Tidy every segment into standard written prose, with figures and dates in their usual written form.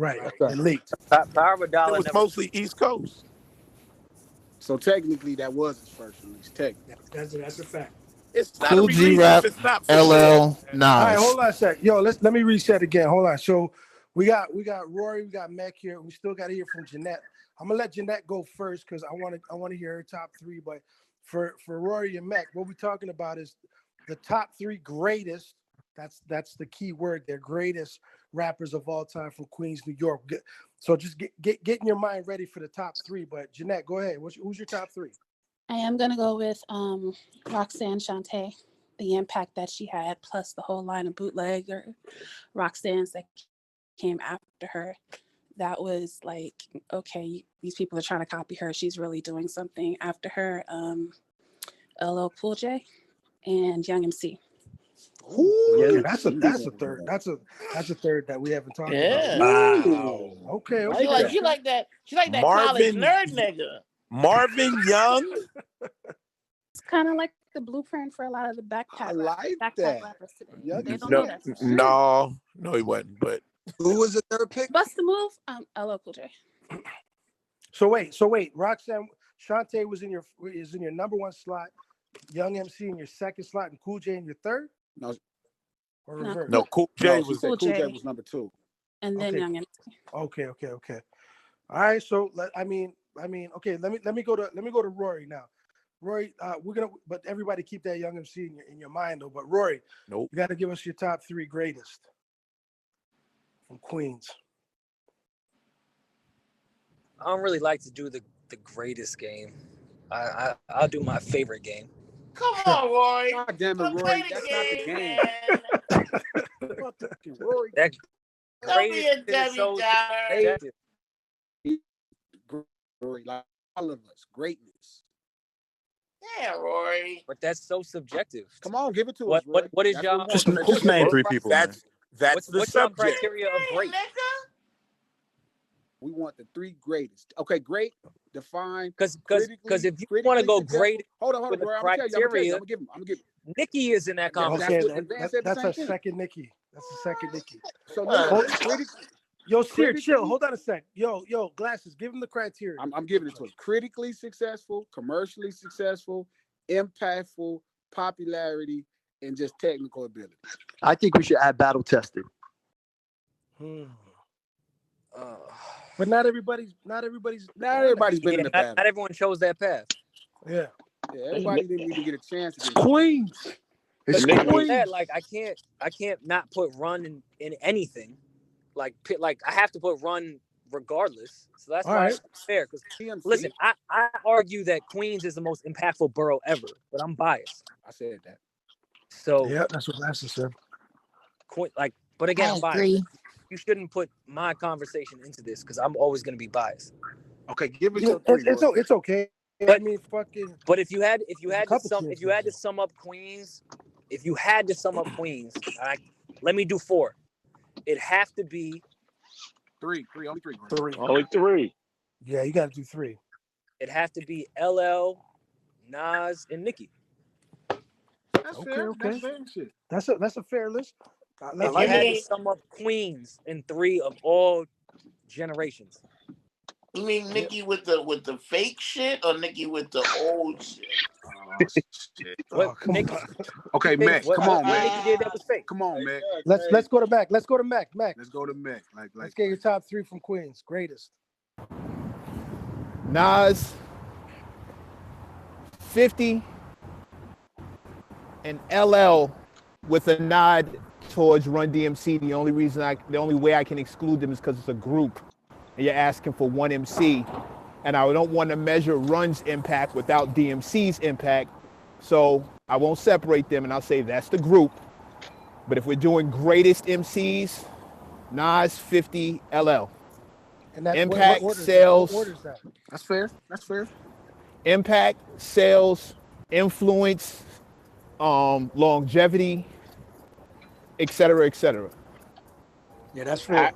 Right. Okay. It leaked. Power It Dollar was never. mostly East Coast. So technically, that was his first release. Technically, That's a fact. It's not Cool a G release Rap, if it's not for LL, sale. Nas. All right, hold on a sec. Yo, let me reset again. Hold on. So we got Rory, we got Mac here. We still got to hear from Jeanette. I'm gonna let Jeanette go first because I want to hear her top three. But for Rory and Mac, what we're talking about is the top three greatest. That's the key word. They're greatest rappers of all time from Queens, New York. So just get in your mind ready for the top three. But Jeanette, go ahead. Who's your top three? I am gonna go with Roxanne Shante, the impact that she had, plus the whole line of bootlegger Roxanne's that came after her. That was like, okay, these people are trying to copy her. She's really doing something. After her, LL Cool J and Young MC. Okay, that's a third. That's a third that we haven't talked Yeah. about. Wow. Okay. She like that. She like that college nerd nigga. Marvin Young. It's kind of like the blueprint for a lot of the backpack that. rappers today. Yeah, They don't No, know that. no, he wasn't. But Who was the third pick? Bust the move, LL Cool J. So wait. Roxanne Shante is in your number one slot. Young MC in your second slot, and Cool J in your third. No. Or reverse. no, Cool J was Cool J was number 2. And then Okay. Young MC. Okay. All right. So okay. Let me go to Rory now. Rory, but everybody keep that Young MC in your mind though. But Rory, nope. You got to give us your top three greatest from Queens. I don't really like to do the greatest game. I'll do my favorite game. Come on, Rory. God damn it, Rory. That's not the game. Rory. That Don't be a greatest is so Debbie subjective. Rory, like all of us, greatness. Yeah, Rory. But that's so subjective. Come on, give it to us. Rory. What is That's y'all? what we want. Just name three people. That's What's the your subject. criteria of Hey, great? nigga. We want the three greatest. Okay, great. Define. Because if you want to go great, hold on, with the Rory. I'm gonna tell you. I'm gonna give him. Nikki is in that conversation. Okay, that's a second Nikki. That's a second Nikki. So Yo, Sear, chill. Hold on a sec. Yo, Glasses, give him the criteria. I'm giving it to him. Critically successful, commercially successful, impactful, popularity, and just technical ability. I think we should add battle tested. But not everybody's been in the battle. Not everyone chose that path. Yeah, everybody didn't even get a chance to get Queens. It's Queens. Like I can't not put Run in anything. Like I have to put Run regardless. So that's why it's fair. Because listen, I argue that Queens is the most impactful borough ever, but I'm biased. I said that. So yeah, that's what Glasses said. But again, I'm biased. You shouldn't put my conversation into this because I'm always going to be biased. Okay, give it to it's okay. But, I mean, fucking. But if you had to sum up Queens, let me do 4. It have to be 3, only 3. Only 3. Yeah, you got to do 3. It have to be LL, Nas, and Nicki. That's fair. That's a fair list. If you had to sum up Queens in 3 of all generations. You mean Nicki with the fake shit or Nicki with the old shit? Okay, Mac, come on, man. Nicki did that was fake. Come on, Mac. Let's go to Mac. Let's go to Mac. Let's go to Mac. Let's get your top 3 from Queens. Greatest. Nas, 50, and LL with a nod towards Run DMC. The only way I can exclude them is because it's a group, and you're asking for one MC, and I don't want to measure Run's impact without DMC's impact, so I won't separate them, and I'll say that's the group. But if we're doing greatest MCs, Nas, 50, LL. And that, impact, what sales. What order is that? That's fair. Impact, sales, influence, longevity, et cetera, et cetera. Yeah, that's fair.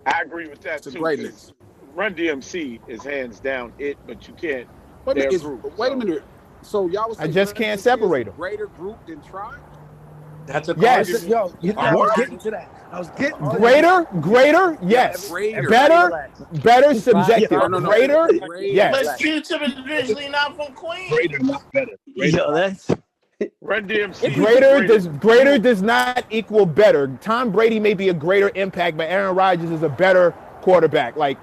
I agree with that too. Greatness. Run DMC is hands down it, but you can't. Wait a minute. So y'all was I just can't separate them. Greater group than Tribe? That's a Yes. Yo, I was getting to that. I was getting to Greater, yes. Greater. Better, subjective. No. Greater, yes. But Q-Tip is originally not from Queens. Greater, not better. Yo, that's Run DMC. Greater does not equal better. Tom Brady may be a greater impact, but Aaron Rodgers is a better quarterback. Like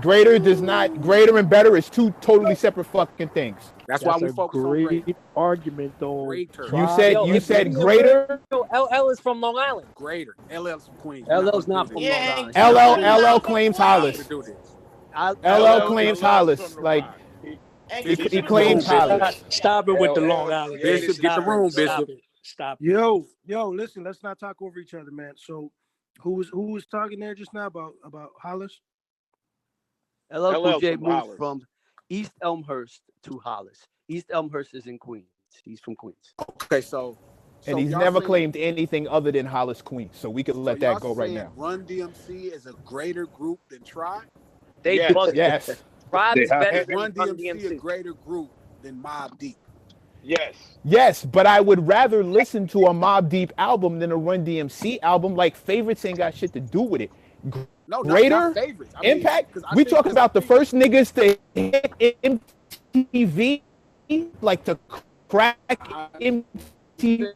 greater and better is two totally separate fucking things. That's why we focus on great argument, though. Greater. You said greater. LL is from Long Island. Greater. LL's from Queens. LL's not from Long LL Island. claims Hollis. LL claims Hollis. Like he claims Hollis. Stop it with the Long Island. Bishop, get the room, Bishop. Stop it. Yo, listen, let's not talk over each other, man. So who was talking there just now about Hollis? LL Cool J from moved Hollis. from East Elmhurst to Hollis. East Elmhurst is in Queens. He's from Queens. Okay, so And he's never claimed anything other than Hollis Queens. So we could let that go right now. Run DMC is a greater group than Tribe? Yes. Tribe is better Is Run than DMC a greater group than Mobb Deep? Yes. Yes, but I would rather listen to a Mobb Deep album than a Run DMC album. Like favorites ain't got shit to do with it. No, Greater not favorites. I mean, impact. 'cause I We think talk about the first niggas to hit MTV, like to crack MTV.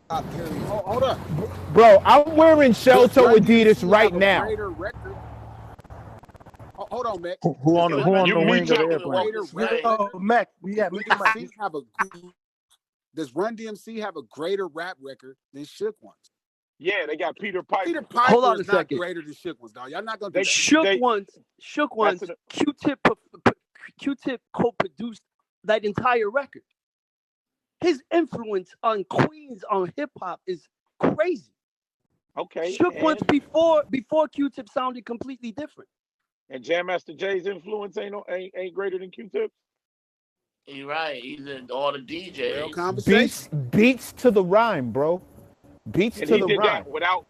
Hold up. Bro, I'm wearing shell toe Run Adidas DMC right have a now. greater record. Hold on, Mac. Who on the wing of the airplane? Yo, Mac, yeah, make the mic. Does Run DMC have a greater rap record than Shook Ones? Yeah, they got Peter Piper. Peter Piper Hold on is a not second. greater than Shook Ones, dog. Y'all not gonna do that. Shook Ones, Q-Tip co-produced that entire record. His influence on Queens on hip hop is crazy. Okay. Shook Ones before Q-Tip sounded completely different. And Jam Master Jay's influence ain't greater than Q-Tip. You're right. He's in all the DJs. Beats to the rhyme, bro. Beats And to he the did rhyme. that without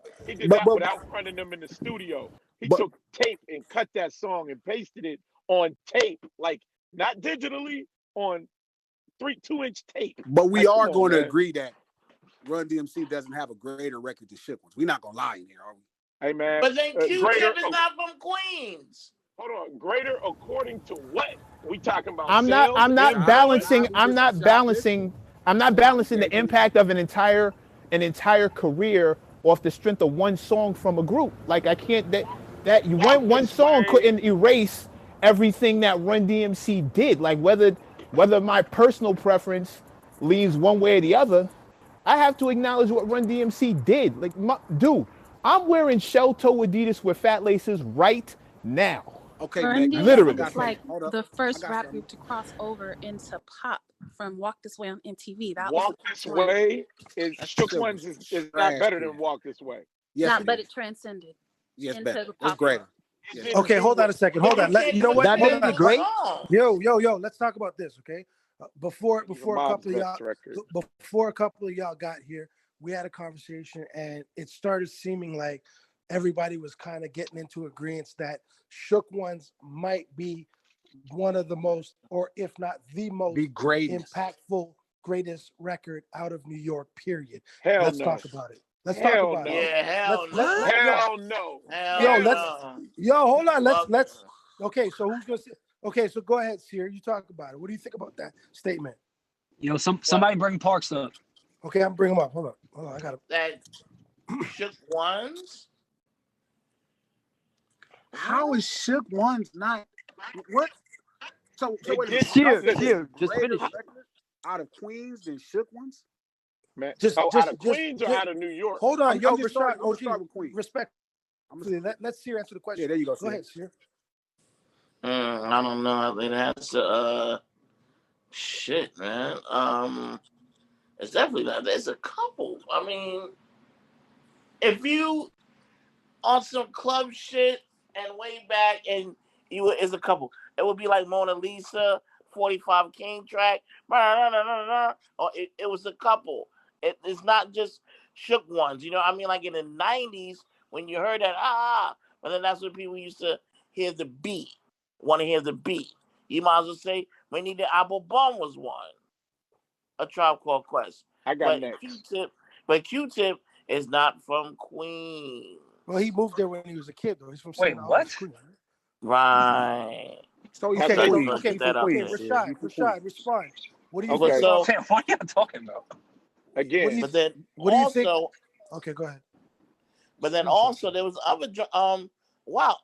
running them in the studio. He took tape and cut that song and pasted it on tape, like not digitally, on 2-inch tape. But we Like, are come on, going to man. agree that Run DMC doesn't have a greater record than Shook Ones. We're not gonna lie in here, are we? Hey man, But then Q-Tip greater, is not from Queens. Hold on, greater according to what? We talking about? I'm not balancing the impact of an entire career off the strength of one song from a group. Like I can't that one song couldn't erase everything that Run DMC did. Like whether my personal preference leans one way or the other, I have to acknowledge what Run DMC did. Like dude, I'm wearing shell toe Adidas with fat laces right now. Okay, Run DMC literally. was like the first rap group to cross over into pop from Walk This Way on MTV. That Walk was This Way is Shook Ones is not better than Walk This Way. Yes, but it transcended. Yes, into better. the It's pop greater. Yes. Okay, hold on a second. Hold on. You know what? That Hold made on. me great. Yo. Let's talk about this, okay? Before a couple of y'all got here, we had a conversation, and it started seeming like everybody was kind of getting into agreement that Shook Ones might be one of the most, or if not the most, impactful, greatest record out of New York. Period. Let's talk about it. Let's talk about it. Yeah, hell no. Hell no. Hold on. Let's. Okay, so who's gonna say? Okay, so go ahead, Seer. You talk about it. What do you think about that statement? Yo, somebody bring Parks up. Okay, I'm bringing him up. Hold on. I got that Shook Ones. How is Shook Ones not what? So wait a minute. Here, just finish. Out of Queens than Shook Ones? Man, Just out of Queens or out of New York? Hold on, yo, I'm just Rashad. start with Queens. Respect. Let's Seer answer the question. Yeah, there you go. Go ahead, Seer. I don't know. I think that's shit, man. It's definitely not. There's a couple. I mean, if you on some club shit and way back, and it's a couple. It would be like Mona Lisa, 45 King track, or it was a couple. It's not just Shook Ones. You know, I mean, like in the 90s when you heard that but then that's when people used to hear the beat. Want to hear the beat. You might as well say we need the Apple Bomb was one. A Tribe Called Quest. I got next. Q-Tip is not from Queens. Well, he moved there when he was a kid, though. He's from Wait, what? Queens. Right. So he's Okay, from Queens. okay, Rashad, respond. What do you think about? What are you talking about? Again, but then what do you think? also, okay, go ahead. But then also there was other wow,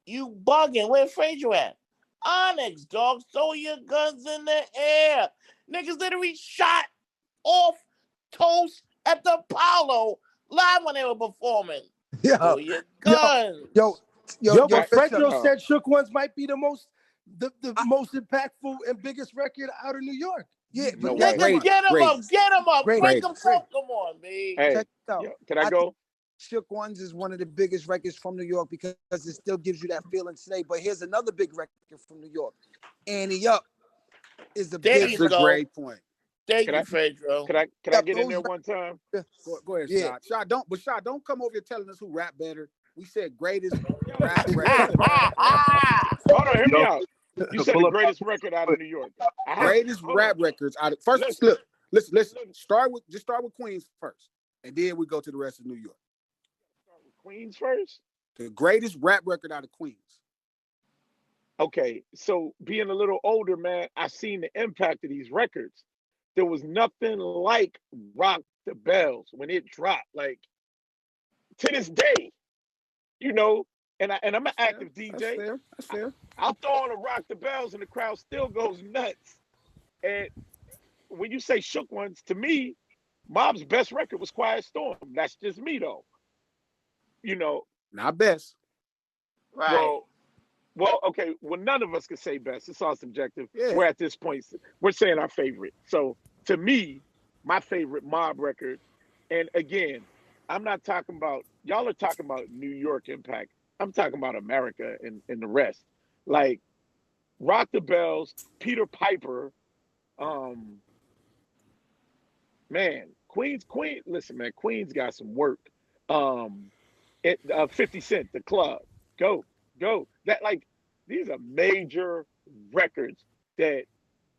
you bugging. Where Fredro at? Onyx, dog, throw your guns in the air. Niggas literally shot off Toast at the Apollo live when they were performing. Throw your guns. Yo, Fredro said Shook Ones might be the most impactful and biggest record out of New York. Yeah, but get him up. Break him up. Come on, B. Hey, can I go? Shook Ones is one of the biggest records from New York because it still gives you that feeling today. But here's another big record from New York. Annie Up is a great point. Thank you, Fredro. Can I get in there one time? Go ahead, Shad. Shad, don't come over here telling us who rap better. We said greatest rap record. Hold on, hear me out. You said the greatest record out of New York. Greatest rap records out of listen. Start with Queens first, and then we go to the rest of New York. Start with Queens first. The greatest rap record out of Queens. Okay, so being a little older, man, I seen the impact of these records. There was nothing like Rock the Bells when it dropped. Like to this day, you know. And I'm an active DJ. That's fair. I'll throw on a Rock the Bells and the crowd still goes nuts. And when you say Shook Ones, to me, Mob's best record was Quiet Storm. That's just me, though. You know. Not best. Right. Well, okay. Well, none of us can say best. It's all subjective. Yeah. We're at this point. We're saying our favorite. So, to me, my favorite Mob record, and again, I'm not talking about, y'all are talking about New York impact. I'm talking about America and the rest. Like Rock the Bells, Peter Piper, man, Queens, listen, man, Queens got some work. 50 Cent, The Club, go. That like these are major records that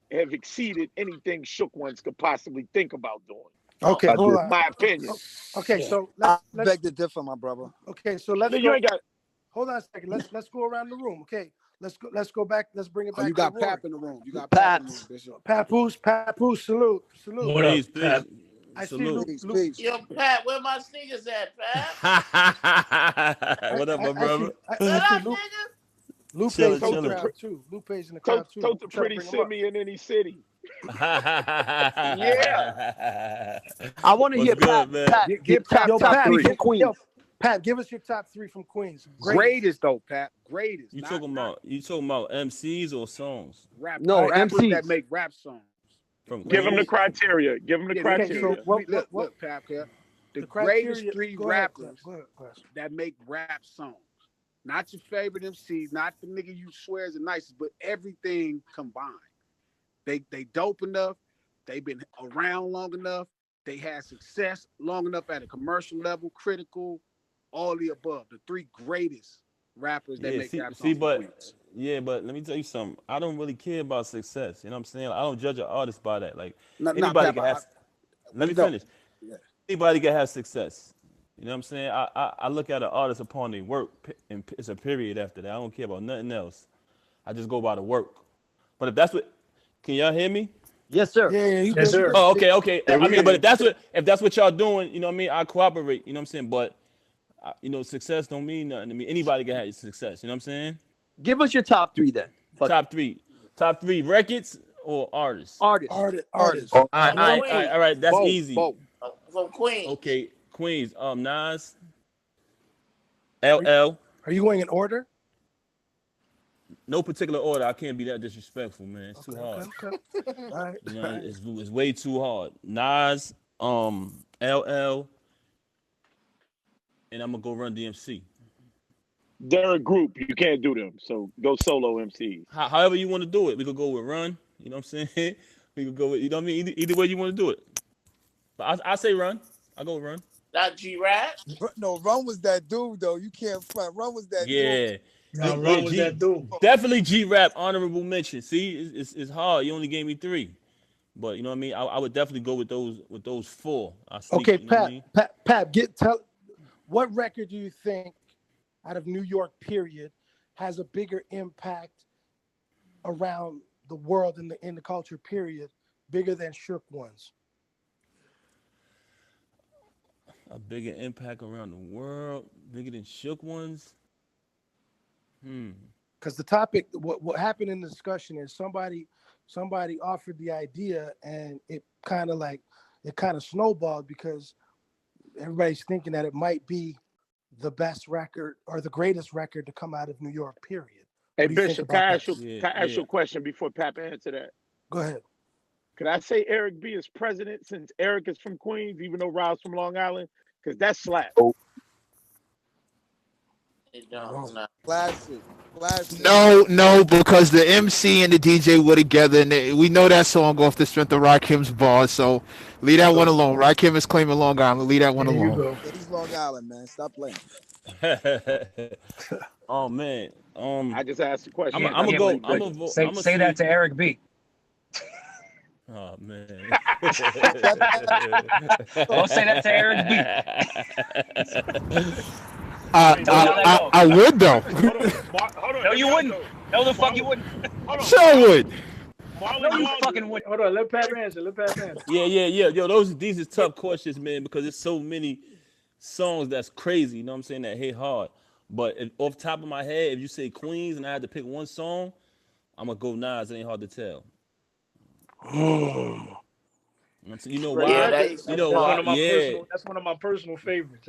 have exceeded anything Shook Ones could possibly think about doing. Okay, hold on. My opinion. Okay, so let's beg to differ, my brother. Okay, so let's you ain't got. Hold on a second. Let's go around the room. Okay, let's go back. Let's bring it back. You got Pap in the room. You got Pap in the room, Bishop. Papoose, salute. What up, Pat? I salute. see Luke. Yo, Pat, where my sneakers at, Pat? What up, my brother? What up, niggas? Lupe's in the crowd too. Lupe's in the crowd too. Tote the pretty Simi in any city. Yeah. I want to hear Pat. Give Pat top three from Queens. Yo, Pat, give us your top three from Queens. Greatest though, Pat. Greatest. You talking about MCs or songs? Rappers MCs that make rap songs. Give them the criteria. So look, Pat. The greatest three rappers that make rap songs. Not your favorite MC, not the nigga you swear is the nicest, but everything combined. They dope enough. They've been around long enough. They had success long enough at a commercial level, critical, all the above. The three greatest rappers that make rap songs. But let me tell you something. I don't really care about success. You know what I'm saying? I don't judge an artist by that. Like anybody can have. Let me finish. Yeah. Anybody can have success. You know what I'm saying? I look at an artist upon their work, and it's a period after that. I don't care about nothing else. I just go by the work. But if that's what, can y'all hear me? Yes, sir. Yeah, yes, sir. Oh, okay. I mean, but if that's what y'all doing, you know what I mean? I cooperate. You know what I'm saying? But success don't mean nothing to me. Anybody can have success. You know what I'm saying? Give us your top three then. Top three records or artists? Artists. All right. That's easy. From Queens. Okay, Queens. Nas. LL. Are you going in order? No particular order. I can't be that disrespectful, man. It's too hard. Okay. All right. You know, it's way too hard. Nas, LL, and I'm gonna go Run DMC. They're a group. You can't do them. So go solo MCs. However you want to do it. We could go with Run. You know what I'm saying? We could go with, you know what I mean? Either way you want to do it. But I say Run. I go with Run. Not G-Rap? No, Run was that dude, though. You can't front. Run was that dude. Yeah, Run was that dude. Definitely G-Rap, honorable mention. See, it's hard. You only gave me three. But you know what I mean. I would definitely go with those four. Okay, you know what I mean? Pat, what record do you think out of New York period has a bigger impact around the world in the culture period, bigger than Shook Ones? A bigger impact around the world, bigger than Shook Ones. Because the topic, what happened in the discussion is somebody offered the idea, and it kind of snowballed because everybody's thinking that it might be the best record or the greatest record to come out of New York, period. Hey, Bishop, can I ask you a question before Papa answer that? Go ahead. Could I say Eric B is president since Eric is from Queens, even though Rob's from Long Island? Because that's slap. Oh. Classic. No, because the MC and the DJ were together, and we know that song off the strength of Rakim's bars. So leave that one alone. Rakim is claiming Long Island. Leave that one alone. He's Long Island, man. Stop playing. Oh man. I just asked the question. I'm gonna go. Say that to Eric B. Oh man. Don't say that to Eric B. I would though. Hold on. No, you wouldn't. No, the fuck you wouldn't. Sure I would. No, you fucking wouldn't. Hold on, let Pat answer. Yeah. Yo, these are tough questions, man, because there's so many songs that's crazy. You know what I'm saying, that hit hard. But off the top of my head, if you say Queens and I had to pick one song, I'm gonna go Nas. It ain't hard to tell. You know why? That's one of my personal favorites.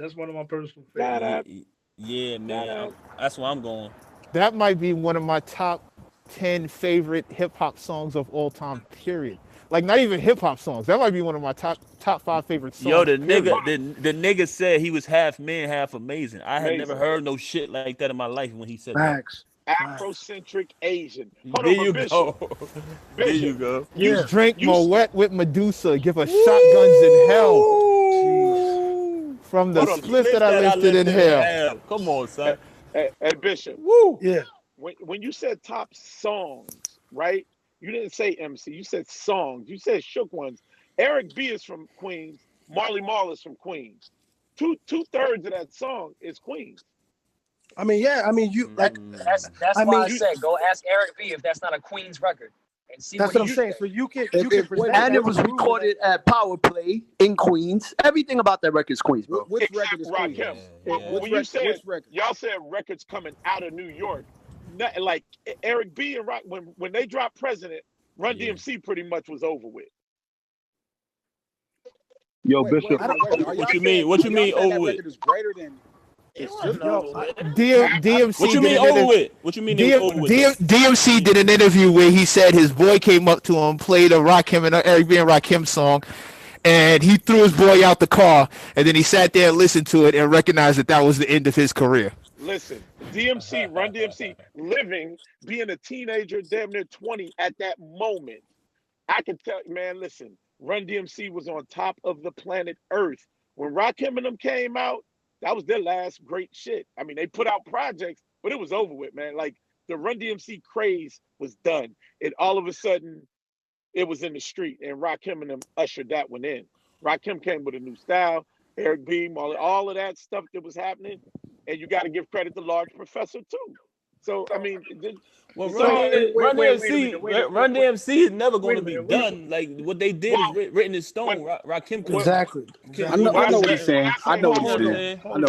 Yeah, man. That's where I'm going. That might be one of my top 10 favorite hip hop songs of all time. Period. Like not even hip hop songs. That might be one of my top 5 favorite songs. Yo, the nigga said he was half man, half amazing. I had never heard no shit like that in my life when he said Facts. Afrocentric Asian. There you go. You drink Moet with Medusa. Give us shotguns in hell. Jeez. From the split that I lifted in hell. Come on, son. Hey, Bishop. Woo. Yeah. When you said top songs, right? You didn't say MC. You said songs. You said Shook Ones. Eric B is from Queens. Marley Marl is from Queens. Two-thirds of that song is Queens. You like. That's why I said go ask Eric B if that's not a Queens record and see. That's what I'm saying. So you can present. And it was recorded at Power Play in Queens. Everything about that record is Queens, bro. Which record is Queens? Which record? Y'all said records coming out of New York. Like Eric B and Rock when they dropped President, Run DMC pretty much was over with. Yo, Bishop. What you mean over with? Is greater than. DMC. What you mean over with? What you mean over with? DMC did an interview where he said his boy came up to him, played a Rakim and Eric B and Rakim song, and he threw his boy out the car, and then he sat there and listened to it and recognized that was the end of his career. Listen, DMC, Run DMC, being a teenager, damn near 20 at that moment, I can tell you, man, listen, Run DMC was on top of the planet Earth. When Rakim and them came out, that was their last great shit. I mean, they put out projects, but it was over with, man. Like, the Run DMC craze was done. And all of a sudden, it was in the street, and Rakim and them ushered that one in. Rakim came with a new style, Eric B, all of that stuff that was happening, and you got to give credit to Large Professor, too. So, I mean... Run DMC is never going to be done. Like, what they did is written in stone. Rakim. Exactly. I know what he's saying. I know what he's saying. Come on,